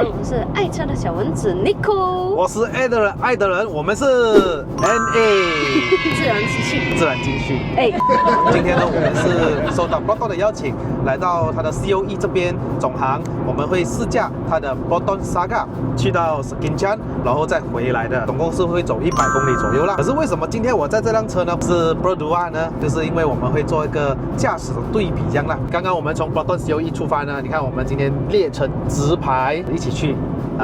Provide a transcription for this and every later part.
我们是爱车的小蚊子 Nico， 我是爱的人，我们是 NA 自然机器，自然进去。哎，今天呢，我们是受到 Proton 的邀請，來到他的 COE 這邊總行，我們會試駕他的 Proton Saga 去到 Skincan， 然後再回來的，總共是會走100公里左右啦。可是為什麼今天我在這輛車呢是 Pro 2呢？就是因為我們會做一個駕駛的對比這樣啦。剛剛我們從 Proton COE 出發呢，你看我們今天列成直排一起去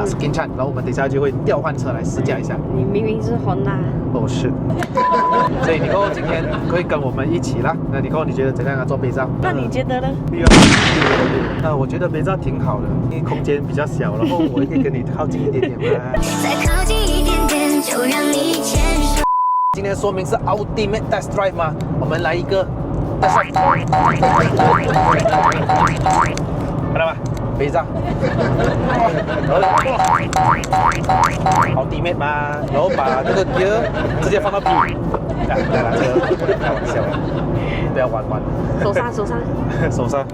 Skincan， 然後我們等下就會調換車來試駕一下。你明明是 Honda。哦，是。所以你哥今天會跟我們一起啦。那你哥你覺得怎樣啊？做杯罩？那你覺得呢？我覺得杯罩挺好的，因為空間比較小，然後我也可以跟你靠近一點點嘛。再靠近一點點，就讓你牽手。今天說明是 Ultimate Test Drive 嘛，我們來一個 Test Drive，看到嗎？杯罩。Ultimate 嘛，然後把這個 gear 直接放到 B。來啦，這個開玩笑，不要玩。手剎。手剎。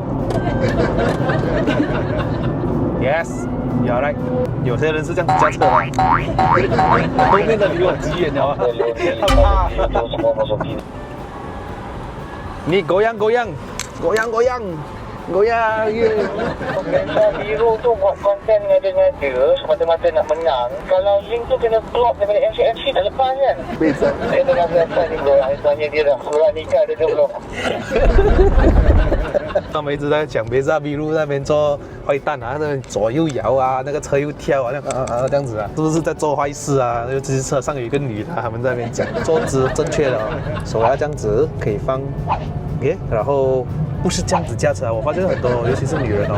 Yes, you're right。有些人是這樣子駕車的，後面的離我極遠了啊，他怕。你goyang。Lensa biru tu buat konten ngada-ngada semata-mata nak menang. Kalau link tu kena drop daripada MC dah lepas kan? Bisa. Saya tengah biasa ni bro. Saya tanya dia dah surat nikah dia belum? 他们一直在讲别在秘鲁那边做坏蛋啊，那边左右摇啊，那个车又跳啊，这样子啊，是不是在做坏事啊？尤其是车上有一个女的，他们在那边讲坐姿正确的、哦，手要这样子可以放 ，OK， 然后不是这样子驾车啊，我发现很多，尤其是女人哦，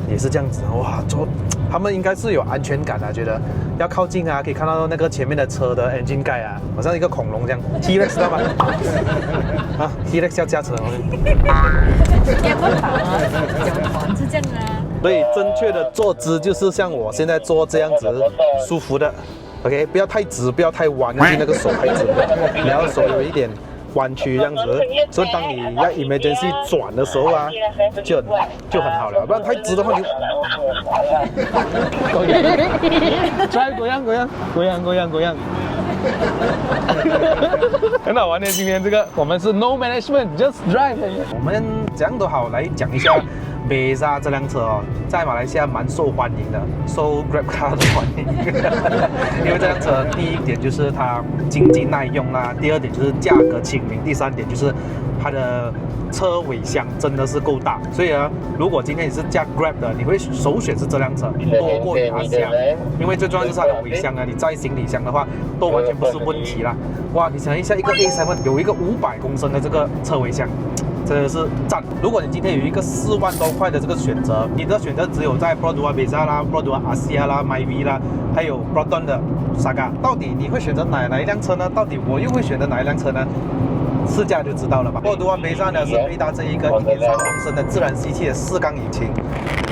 也是这样子，哇，他们应该是有安全感啊，觉得要靠近啊，可以看到那个前面的车的 engine 盖啊，好像一个恐龙这样 ，T-Rex 知道吗？啊 ，T-Rex 要驾车。也不好啊，讲团是这样啊。所以正确的坐姿就是像我现在坐这样子，舒服的。OK， 不要太直，不要太弯，就那个手太直，你要手有一点弯曲这样子。所以当你要 emergency 转的时候啊，就很好了，不然太直的话你。来，goyang。很好玩的，今天这个我们是 No Management Just Drive。我们怎样都好来讲一下 Beza 这辆车哦，在马来西亚蛮受欢迎的，受 Grab Car 的欢迎。因为这辆车第一点就是它经济耐用啦，第二点就是价格亲民，第三点就是它的车尾箱真的是够大，所以啊，如果今天你是驾 Grab 的，你会首選是這輛車多過於阿夏，因為最重要就是它的尾箱啊，你載行李箱的話都完全不是問題啦。哇，你想一下，一個 A7 有一個500公升的這個車尾箱，真的是讚。如果你今天有一個4萬多塊的這個選擇，你的選擇只有在 Pro 2 Beza 啦、Pro 2 Asia 啦、MyV 啦，還有 Proton 的 Saga， 到底你會選擇哪一輛車呢？到底我又會選擇哪一輛車呢？試駕就知道了吧。Pro 2 Beza 呢是配搭這一個1.3公升的自然吸氣的4缸引擎，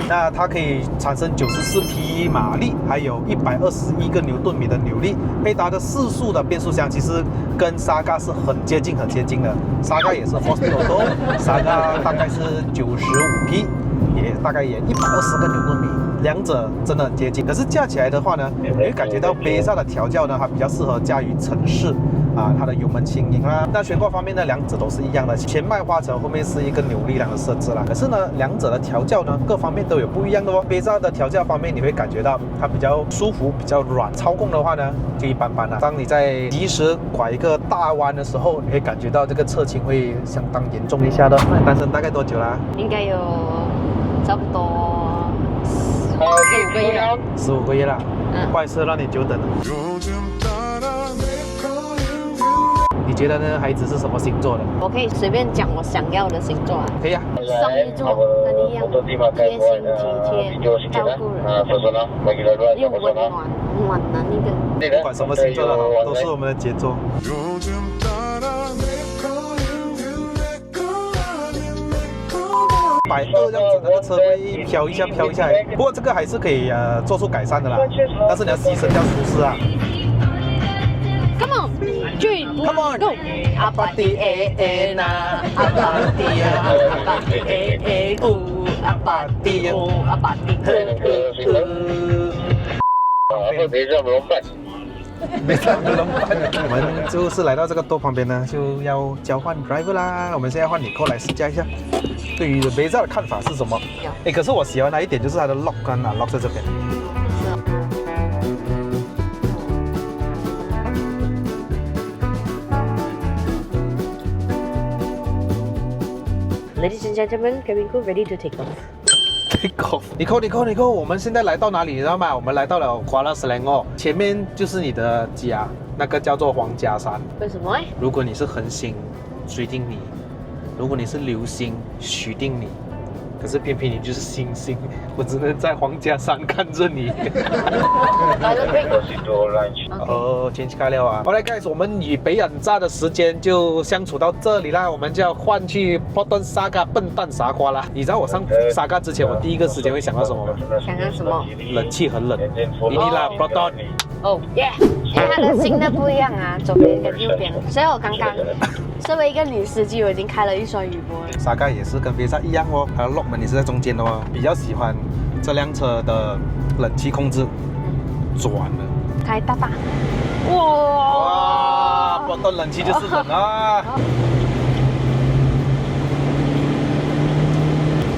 那它可以產生94匹馬力，還有121個牛頓米的扭力，配搭的4速的變速箱，其實跟 Saga 是很接近的。Saga 也是 4-speed auto，Saga 大概是95匹，也大概也120個牛頓米。兩者真的很接近，可是駕起來的話呢，你會感覺到Beza的調教呢，它比較適合駕馭城市啊，它的油門輕盈啦。那懸掛方面呢，兩者都是一樣的，前麥花臣，後面是一個扭力梁的設置啦。可是呢，兩者的調教呢，各方面都有不一樣的哦。Beza的調教方面，你會感覺到它比較舒服，比較軟，操控的話呢，就一般般啦。當你在及時拐一個大彎的時候，你會感覺到這個側傾會相當嚴重一下的。單身大概多久啦？應該有差不多15個月了。15個月啦，不好意思讓你久等了。你覺得呢？孩子是什麼星座的？我可以隨便講我想要的星座啊。可以啊。雙魚座跟你一樣，貼心體貼，照顧人，又溫暖的那個。不管什麼星座的好，都是我們的傑作。120這樣子，那個車會飄一下，不過這個還是可以做出改善的啦，但是你要犧牲掉舒適啊。Come on， 3、2、1 ，Go！ 阿爸的那，阿爸的阿爸的阿爸的阿爸的。Beza melompat. 没上龙班，我们就是来到这个多旁边呢，就要交换 driver 啦。我们现在换Nicole来试驾一下，对于 Beza 的看法是什么？哎，可是我喜欢它一点就是它的 lock 跟lock 在这边。Ladies and gentlemen, cabin crew ready to take off. Nicole， 我们现在来到哪里？你知道吗？我们来到了Kuala Selangor，前面就是你的家，那个叫做皇家山。为什么？如果你是恒星，水定你；如果你是流星，许定你。可是偏偏你就是星星，我只能在皇家山看着你。哦，天气开了啊！好来 guys， 我们与北眼炸的时间就相处到这里啦，我们就要换去Proton Saga 笨蛋傻瓜啦。你知道我上Saga之前，我第一个时间会想到什么吗？想到什么？冷气很冷。Inilah Proton。哦耶！因为它的新的不一样啊，左边跟右边。所以我刚刚身为一个女司机，我已经开了一双雨波了。Saga 也是跟Beza一样哦，它的 lock 门也是在中间的哦。比较喜欢这辆车的冷气控制，转了。开大大。哇！Proton 冷气就是冷啊。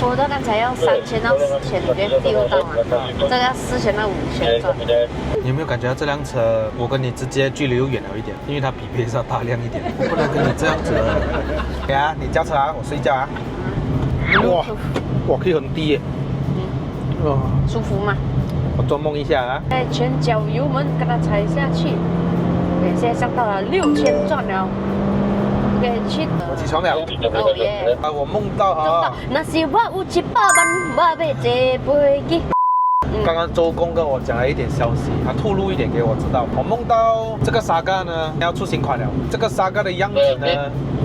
我的刚才要3000到4000里面丢到嘛，这个要4000到5000转。你有没有感觉到这辆车，我跟你之间距离又远了一点，因为它比Beza大辆一点，不能跟你这样子。对啊，你驾车啊，我睡觉啊。哇，我可以很低耶。哇，舒服吗？我做梦一下啊。全脚油门给它踩下去，现在上到了6000转了。我起床了，哦耶！啊，我梦到哈，那是我有一百万，我要坐飞机。刚刚周公跟我讲了一点消息，他透露一点给我知道。我梦到这个Saga呢要出新款了，这个Saga的样子呢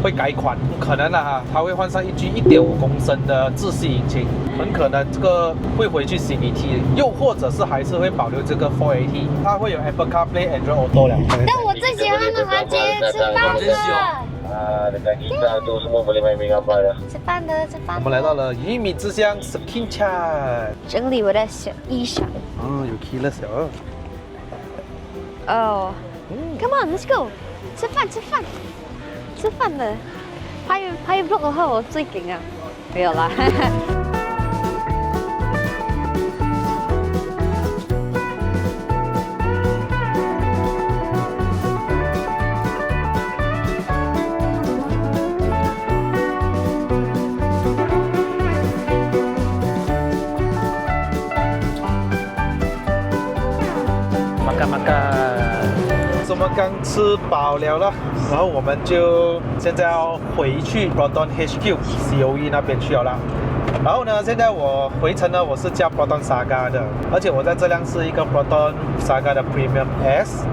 会改款，可能哈，它会换上一具1.5公升的自吸引擎，很可能这个会回去 CVT， 又或者是还是会保留这个 4AT， 它会有 Apple CarPlay、Android Auto 了。但我最喜欢的环节吃饭了。dengan kita tu semua boleh main gambar dah. 吃饭的。我们来到了鱼米之乡 Skin Chat， 整理我的小衣裳。哦，有 key 小。哦，Come on, let's go， 吃饭的。拍 vlog 的话，我最劲啊，没有啦。我们刚吃饱了，然后我们就现在要回去 Proton HQ COE 那边去了啦。然后呢，现在我回程呢，我是驾 Proton Saga 的，而且我在这辆是一个 Proton Saga 的 Premium S，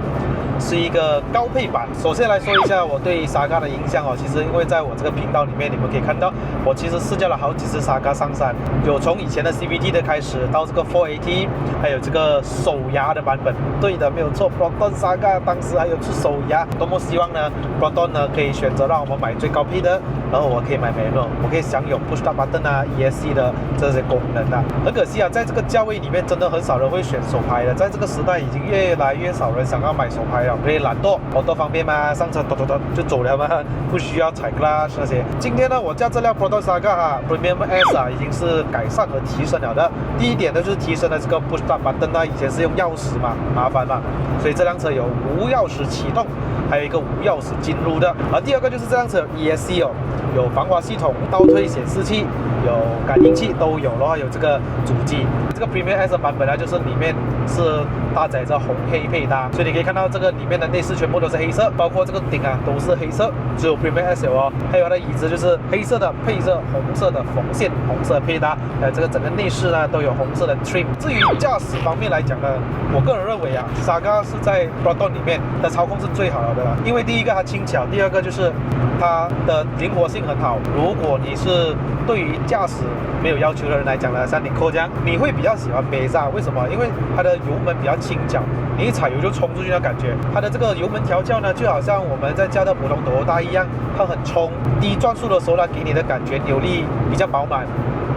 是一个高配版。首先来说一下我对 Saga 的印象哦，其实因为在我这个频道里面，你们可以看到我其实试驾了好几次 Saga 上山，有从以前的 CVT 的开始，到这个 4AT， 还有这个手牙的版本。对的，没有错 ，Proton Saga 当时还有出手牙。多么希望呢 ，Proton 呢可以选择让我们买最高配的，然后我可以买 manual， 我可以享有 push start button 啊、ESC 的这些功能啊。很可惜啊，在这个价位里面，真的很少人会选手排的。在这个时代，已经越来越少人想要买手排了，因为懒惰，好多方便嘛，上车咚就走了嘛，不需要踩 clutch 那些。今天呢，我驾这辆 Proton Saga 哈 Premium S 啊，已经是改善和提升了的。第一点呢，就是提升了这个 push start button 啊，以前是用钥匙嘛，麻烦嘛，所以这辆车有无钥匙启动，还有一个无钥匙进入的。而第二个就是这辆车有 ESC 哦，有防滑系统、倒退显示器、有感应器都有了，有这个主机。这个 Premium S 版本呢，就是里面是搭载着红黑配搭，所以你可以看到这个里面的内饰全部都是黑色，包括这个顶啊都是黑色，只有 Premium S 有哦。还有它的椅子就是黑色的，配着红色的缝线，红色配搭。这个整个内饰呢都有红色的 trim。至于驾驶方面来讲呢，我个人认为啊 ，Saga 是在 Proton 里面的操控是最好的了，因为第一个它轻巧，第二个就是它的灵活性很好。如果你是对于驾驶没有要求的人来讲呢，像Nicole这样，你会比较喜欢Beza，为什么？因为它的油门比较轻巧，你一踩油就冲出去的感觉。它的这个油门调教呢，就好像我们在驾的普通Toyota一样，它很冲，低转速的时候呢，给你的感觉扭力比较饱满。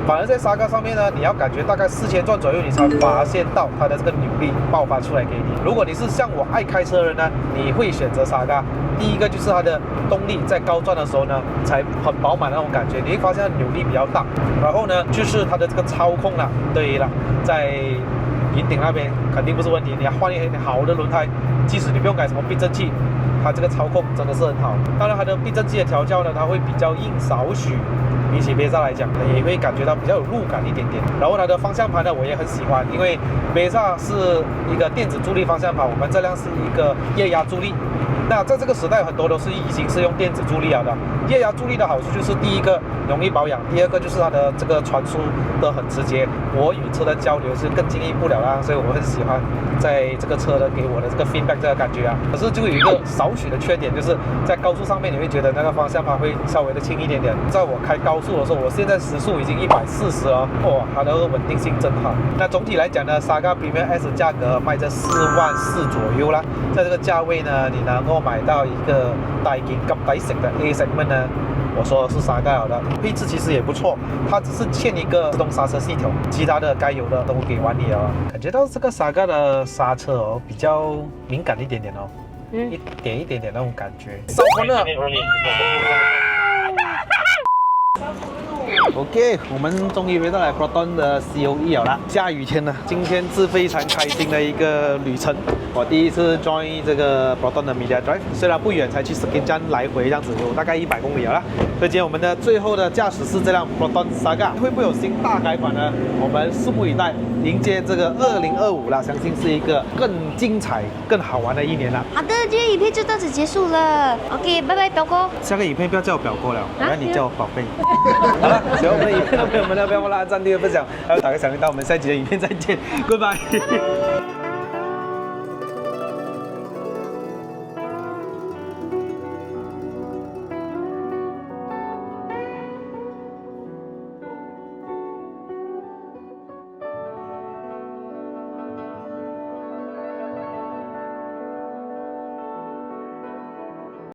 反而在沙嘎上面呢，你要感觉大概4000转左右，你才发现到它的这个扭力爆发出来给你。如果你是像我爱开车的人呢，你会选择沙嘎。第一个就是它的动力在高转的时候呢，才很饱满那种感觉，你会发现它扭力比较大。然后呢，就是它的这个操控啦，对了，在云顶那边肯定不是问题。你要换一个好的轮胎，即使你不用改什么避震器，它这个操控真的是很好。当然，它的避震器的调教呢，它会比较硬少许。比起别萨来讲，也会感觉到比较有路感一点点。然后它的方向盘呢，我也很喜欢，因为别萨是一个电子助力方向盘，我们这辆是一个液压助力。那在这个时代，很多都是已经是用电子助力了的。液压助力的好处就是第一个容易保养，第二个就是它的这个传输的很直接，我与车的交流是更进一步了啦，所以我很喜欢在这个车的给我的这个 feedback 这个感觉啊。可是就有一个少许的缺点，就是在高速上面你会觉得那个方向盘会稍微的轻一点点。在我开高速的时候，我现在时速已经140了，哇，它的稳定性真好。那总体来讲呢，Saga Premium S 价格卖在44000左右啦，在这个价位呢，你能够买到一个大件及抵食的 A segment 呢，我说的是沙嘎的配置其实也不错，它只是欠一个自动刹车系统，其他的该有的都给完你了。感觉到这个沙嘎的刹车哦比较敏感一点点哦，一点点那种感觉。烧昏了。OK， 我们终于回到了 Proton 的 COE 了啦。下雨天呢，今天是非常开心的一个旅程。我第一次 join 这个 Proton 的 Media Drive， 虽然不远，才去 Skin 站来回这样子，有大概100公里了啦。所以今天我们的最后的驾驶是这辆 Proton Saga， 会不会有新大改款呢？我们拭目以待，迎接这个2025啦，相信是一个更精彩、更好玩的一年啦。好的，今天影片就到此结束了。OK， 拜拜，表哥。下个影片不要叫我表哥了，我要你叫我宝贝。好了，喜欢我们的影片的朋友们呢，不要忘了按赞、订阅、分享，还有打个小铃铛。我们下一集的影片再见，Goodbye。